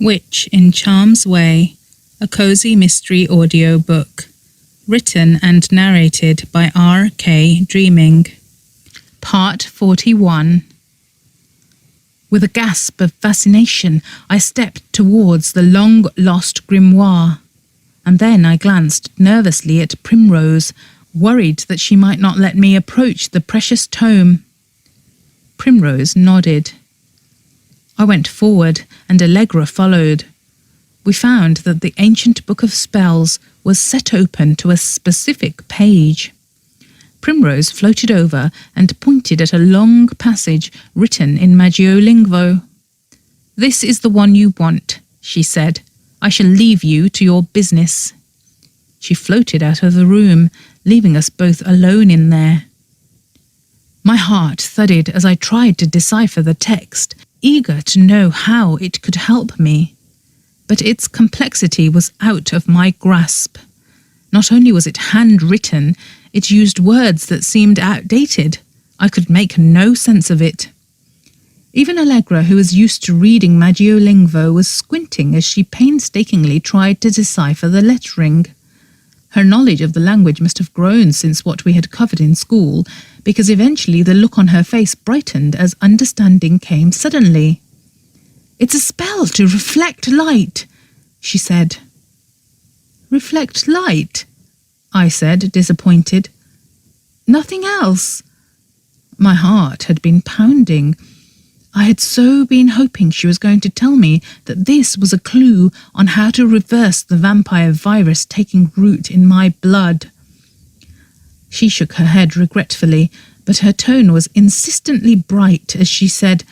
Witch in Charm's Way, a cozy mystery audiobook, written and narrated by R.K. Dreaming. Part 41. With a gasp of fascination, I stepped towards the long-lost grimoire, and then I glanced nervously at Primrose, worried that she might not let me approach the precious tome. Primrose nodded. I went forward, and Allegra followed. We found that the ancient book of spells was set open to a specific page. Primrose floated over and pointed at a long passage written in Magiolingo. "This is the one you want," she said. "I shall leave you to your business." She floated out of the room, leaving us both alone in there. My heart thudded as I tried to decipher the text, eager to know how it could help me. But its complexity was out of my grasp. Not only was it handwritten, it used words that seemed outdated. I could make no sense of it. Even Allegra, who was used to reading Magiolingo, was squinting as she painstakingly tried to decipher the lettering. Her knowledge of the language must have grown since what we had covered in school, because eventually the look on her face brightened as understanding came suddenly. "It's a spell to reflect light," she said. "Reflect light?" I said, disappointed. "Nothing else?" My heart had been pounding. I had so been hoping she was going to tell me that this was a clue on how to reverse the vampire virus taking root in my blood. She shook her head regretfully, but her tone was insistently bright as she said,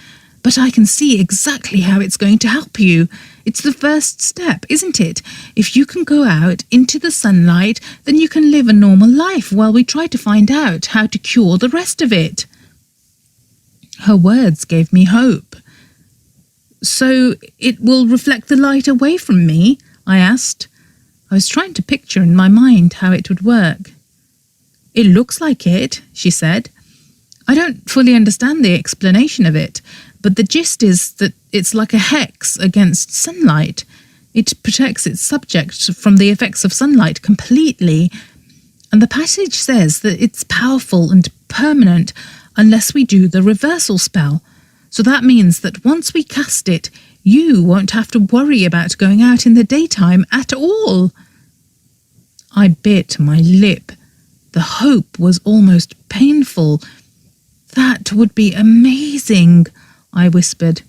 "But I can see exactly how it's going to help you. It's the first step, isn't it? If you can go out into the sunlight, then you can live a normal life while we try to find out how to cure the rest of it." Her words gave me hope. "So it will reflect the light away from me?" I asked. I was trying to picture in my mind how it would work. "It looks like it," she said. "I don't fully understand the explanation of it, but the gist is that it's like a hex against sunlight. It protects its subject from the effects of sunlight completely, and the passage says that it's powerful and permanent unless we do the reversal spell. So that means that once we cast it, you won't have to worry about going out in the daytime at all." I bit my lip. The hope was almost painful. "That would be amazing," I whispered.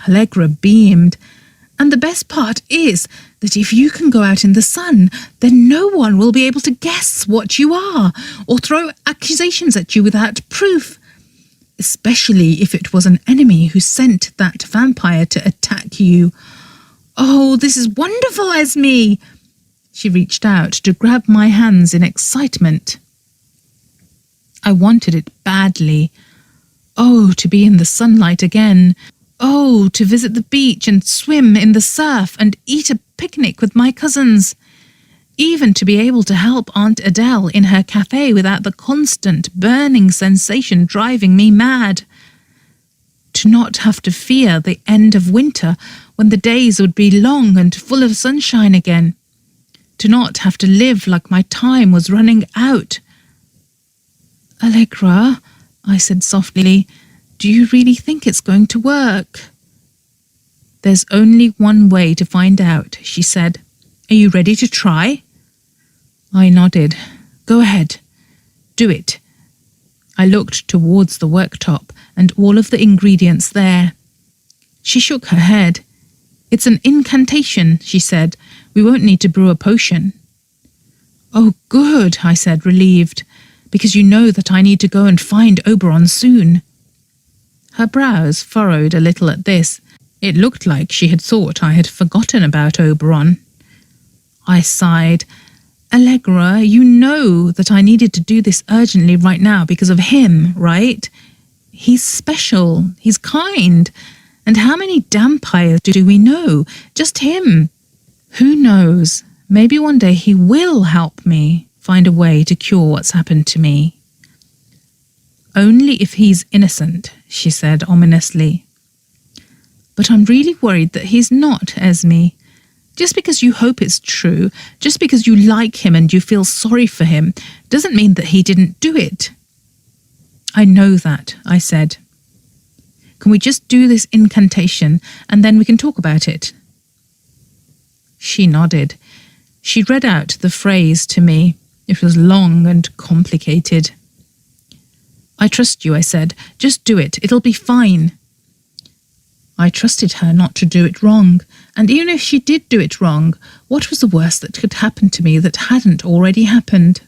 Allegra beamed. "And the best part is that if you can go out in the sun, then no one will be able to guess what you are or throw accusations at you without proof, especially if it was an enemy who sent that vampire to attack you. Oh, this is wonderful, Esme!" She reached out to grab my hands in excitement. I wanted it badly. Oh, to be in the sunlight again. Oh, to visit the beach and swim in the surf and eat a picnic with my cousins. Even to be able to help Aunt Adele in her cafe without the constant burning sensation driving me mad. To not have to fear the end of winter when the days would be long and full of sunshine again. To not have to live like my time was running out. "Allegra," I said softly, "do you really think it's going to work?" "There's only one way to find out," she said. "Are you ready to try?" I nodded. "Go ahead. Do it." I looked towards the worktop and all of the ingredients there. She shook her head. "It's an incantation," she said. "We won't need to brew a potion." "Oh, good," I said, relieved, "because you know that I need to go and find Oberon soon." Her brows furrowed a little at this. It looked like she had thought I had forgotten about Oberon. I sighed. "Allegra, you know that I needed to do this urgently right now because of him, right? He's special, he's kind, and how many vampires do we know? Just him. Who knows? Maybe one day he will help me find a way to cure what's happened to me." "Only if he's innocent," she said ominously. But I'm really worried that he's not, Esme. Just because you hope it's true, just because you like him and you feel sorry for him, doesn't mean that he didn't do it. I know that, I said. Can we just do this incantation and then we can talk about it? She nodded. She read out the phrase to me. It was long and complicated. I trust you, I said. Just do it. It'll be fine. I trusted her not to do it wrong, and even if she did do it wrong, what was the worst that could happen to me that hadn't already happened?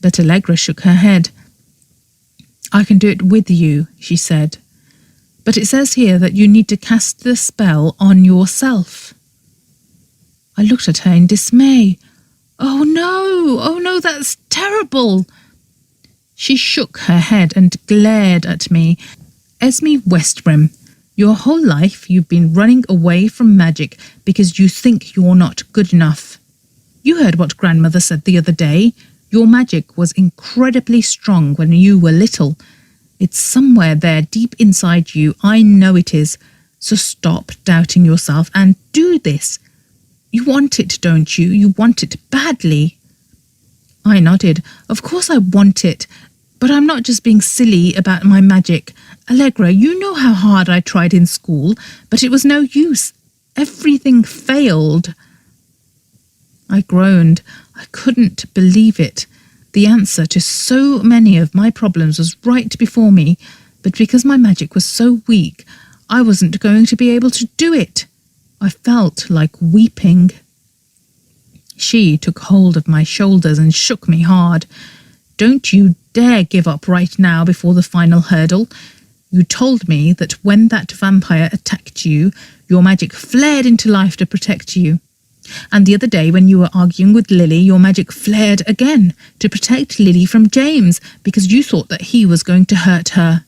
But Allegra shook her head. I can do it with you, she said. But it says here that you need to cast the spell on yourself. I looked at her in dismay. Oh no, that's terrible. She shook her head and glared at me. Esme Westbrim, your whole life you've been running away from magic because you think you're not good enough. You heard what Grandmother said the other day. Your magic was incredibly strong when you were little. It's somewhere there deep inside you. I know it is. So stop doubting yourself and do this. You want it, don't you? You want it badly. I nodded. Of course I want it. But I'm not just being silly about my magic. Allegra, you know how hard I tried in school, but it was no use. Everything failed. I groaned. I couldn't believe it. The answer to so many of my problems was right before me, but because my magic was so weak, I wasn't going to be able to do it. I felt like weeping. She took hold of my shoulders and shook me hard. Don't you dare give up right now before the final hurdle. You told me that when that vampire attacked you, your magic flared into life to protect you. And the other day when you were arguing with Lily, your magic flared again to protect Lily from James because you thought that he was going to hurt her.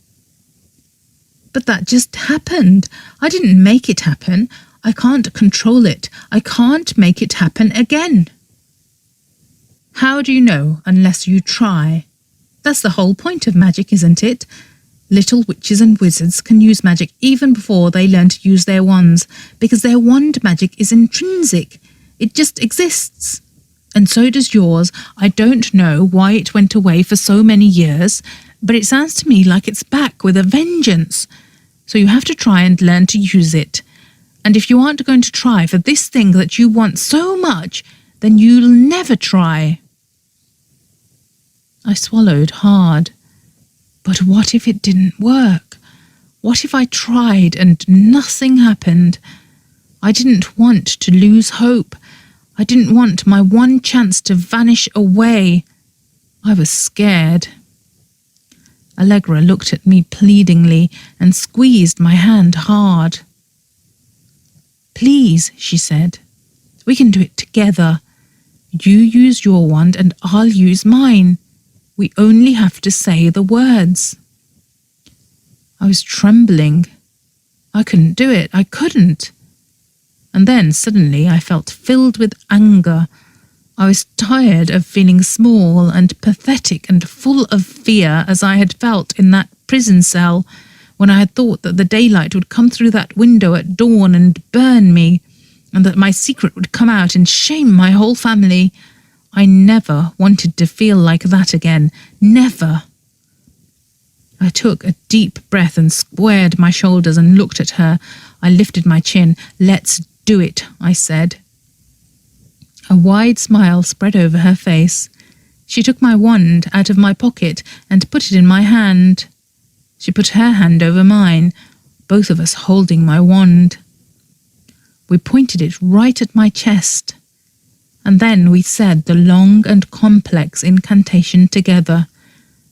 But that just happened. I didn't make it happen. I can't control it. I can't make it happen again. How do you know unless you try? That's the whole point of magic, isn't it? Little witches and wizards can use magic even before they learn to use their wands, because their wand magic is intrinsic. It just exists. And so does yours. I don't know why it went away for so many years, but it sounds to me like it's back with a vengeance. So you have to try and learn to use it. And if you aren't going to try for this thing that you want so much, then you'll never try. I swallowed hard. But what if it didn't work? What if I tried and nothing happened? I didn't want to lose hope. I didn't want my one chance to vanish away. I was scared. Allegra looked at me pleadingly and squeezed my hand hard. Please, she said, we can do it together. You use your wand and I'll use mine. We only have to say the words. I was trembling. I couldn't do it. I couldn't. And then suddenly I felt filled with anger. I was tired of feeling small and pathetic and full of fear as I had felt in that prison cell when I had thought that the daylight would come through that window at dawn and burn me, and that my secret would come out and shame my whole family. I never wanted to feel like that again. Never. I took a deep breath and squared my shoulders and looked at her. I lifted my chin. Let's do it, I said. A wide smile spread over her face. She took my wand out of my pocket and put it in my hand. She put her hand over mine, both of us holding my wand. We pointed it right at my chest. And then we said the long and complex incantation together,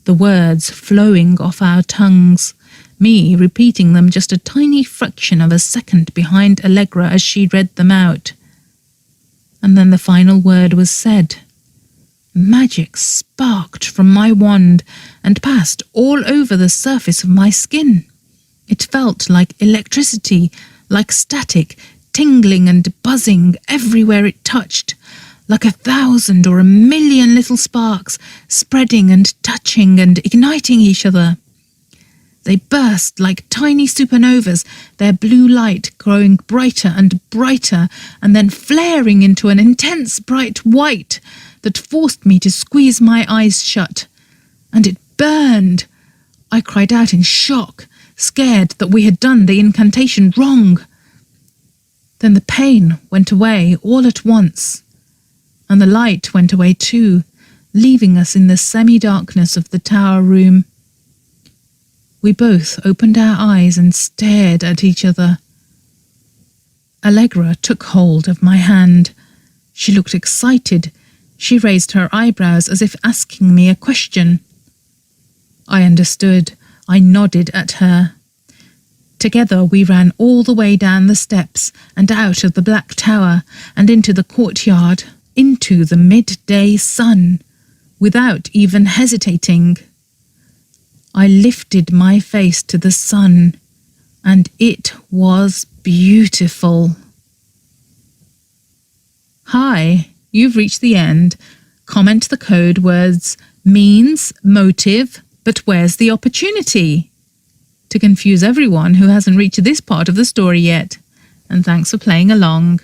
the words flowing off our tongues, me repeating them just a tiny fraction of a second behind Allegra as she read them out. And then the final word was said. Magic sparked from my wand and passed all over the surface of my skin. It felt like electricity, like static, tingling and buzzing everywhere it touched, like 1,000 or 1,000,000 little sparks spreading and touching and igniting each other. They burst like tiny supernovas, their blue light growing brighter and brighter, and then flaring into an intense bright white that forced me to squeeze my eyes shut. And it burned. I cried out in shock, scared that we had done the incantation wrong. Then the pain went away all at once, and the light went away too, leaving us in the semi-darkness of the tower room. We both opened our eyes and stared at each other. Allegra took hold of my hand. She looked excited. She raised her eyebrows as if asking me a question. I understood. I nodded at her. Together we ran all the way down the steps and out of the black tower and into the courtyard, into the midday sun, without even hesitating. I lifted my face to the sun, and it was beautiful. Hi, you've reached the end. Comment the code words means, motive, but where's the opportunity? To confuse everyone who hasn't reached this part of the story yet. And thanks for playing along.